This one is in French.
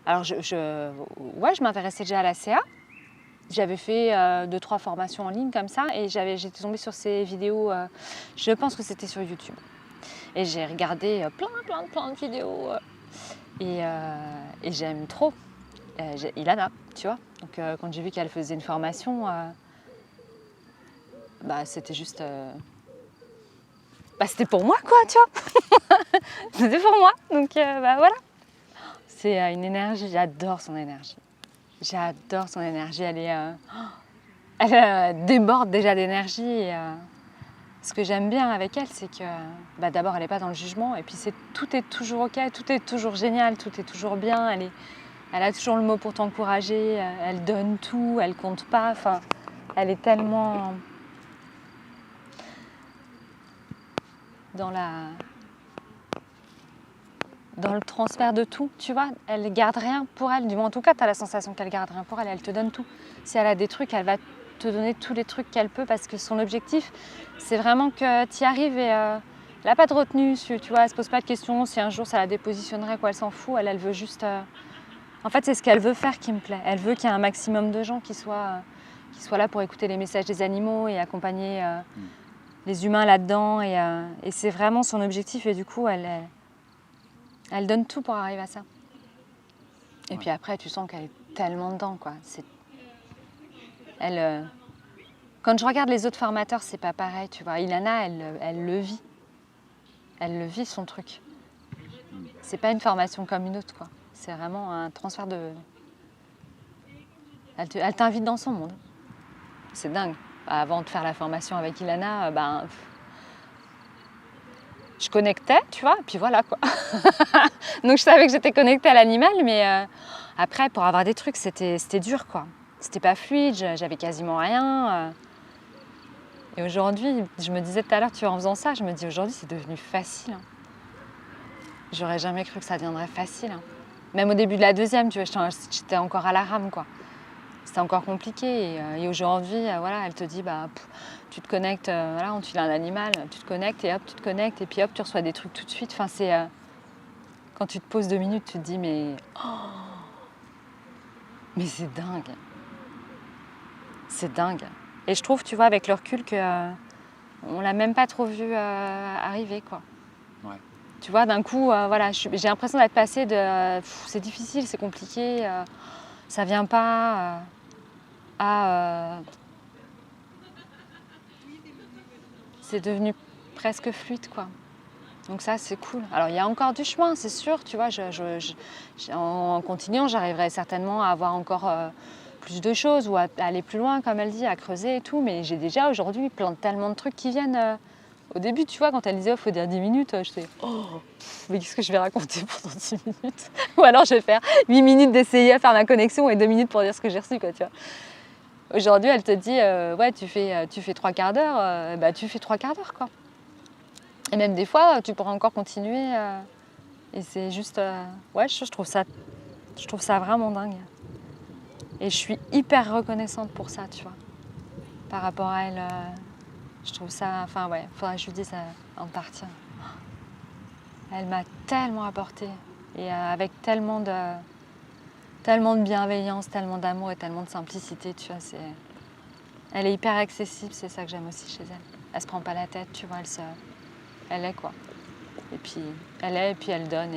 Alors, ouais, je m'intéressais déjà à la CA. J'avais fait 2-3 formations en ligne comme ça et j'étais tombée sur ces vidéos, je pense que c'était sur YouTube. Et j'ai regardé plein de vidéos et j'aime trop Ilana, tu vois. Donc quand j'ai vu qu'elle faisait une formation, bah, c'était juste... bah, c'était pour moi, quoi, tu vois. C'était pour moi, donc bah, voilà. C'est une énergie, j'adore son énergie. J'adore son énergie, elle déborde déjà d'énergie. Ce que j'aime bien avec elle, c'est que bah, d'abord, elle n'est pas dans le jugement, et puis tout est toujours ok, tout est toujours génial, tout est toujours bien. Elle a toujours le mot pour t'encourager, elle donne tout, elle compte pas. Enfin, elle est tellement dans le transfert de tout, tu vois. Elle garde rien pour elle, du moins en tout cas, tu as la sensation qu'elle garde rien pour elle, elle te donne tout. Si elle a des trucs, elle va te donner tous les trucs qu'elle peut, parce que son objectif, c'est vraiment que tu y arrives et elle n'a pas de retenue, tu vois, elle se pose pas de questions si un jour ça la dépositionnerait, quoi, elle s'en fout, elle veut juste... En fait, c'est ce qu'elle veut faire qui me plaît. Elle veut qu'il y ait un maximum de gens qui soient là pour écouter les messages des animaux et accompagner les humains là-dedans. Et c'est vraiment son objectif. Et du coup, elle donne tout pour arriver à ça. Et puis après, tu sens qu'elle est tellement dedans, quoi. Quand je regarde les autres formateurs, c'est pas pareil, tu vois. Ilana, elle le vit. Elle le vit, son truc. C'est pas une formation comme une autre, quoi. C'est vraiment un transfert de... Elle t'invite dans son monde. C'est dingue. Avant de faire la formation avec Ilana, je connectais, tu vois, et puis voilà, quoi. Donc je savais que j'étais connectée à l'animal, mais après, pour avoir des trucs, c'était dur, quoi. C'était pas fluide, j'avais quasiment rien. Et aujourd'hui, je me disais tout à l'heure, tu vois, en faisant ça, je me dis aujourd'hui, c'est devenu facile. Hein. J'aurais jamais cru que ça deviendrait facile. Hein. Même au début de la deuxième, tu vois, j'étais encore à la rame, quoi. C'était encore compliqué. Et aujourd'hui, voilà, elle te dit, tu te connectes, voilà, on te file un animal, tu te connectes et hop, tu te connectes et puis hop, tu reçois des trucs tout de suite. Enfin, quand tu te poses 2 minutes, tu te dis, mais c'est dingue. C'est dingue. Et je trouve, tu vois, avec le recul, on l'a même pas trop vu arriver, quoi. Ouais. Tu vois, d'un coup, voilà, j'ai l'impression d'être passée de c'est difficile, c'est compliqué, ça vient pas à c'est devenu presque fluide, quoi. Donc ça, c'est cool. Alors, il y a encore du chemin, c'est sûr, tu vois. En continuant, j'arriverai certainement à avoir encore plus de choses ou à aller plus loin, comme elle dit, à creuser et tout. Mais j'ai déjà aujourd'hui tellement de trucs qui viennent. Au début, tu vois, quand elle disait, il faut dire 10 minutes, je fais, mais qu'est-ce que je vais raconter pendant 10 minutes? Ou alors, je vais faire 8 minutes d'essayer à faire ma connexion et 2 minutes pour dire ce que j'ai reçu, quoi, tu vois. Aujourd'hui, elle te dit, ouais, tu fais 3 quarts d'heure, tu fais 3 quarts d'heure, quoi. Et même des fois, tu pourras encore continuer. Et c'est juste... ouais, je trouve ça vraiment dingue. Et je suis hyper reconnaissante pour ça, tu vois. Par rapport à elle, je trouve ça... Enfin, ouais, faudrait que je lui dise en partir. Elle m'a tellement apporté. Et avec tellement de bienveillance, tellement d'amour et tellement de simplicité, tu vois. Elle est hyper accessible, c'est ça que j'aime aussi chez elle. Elle se prend pas la tête, tu vois, elle est, quoi. Et puis, elle donne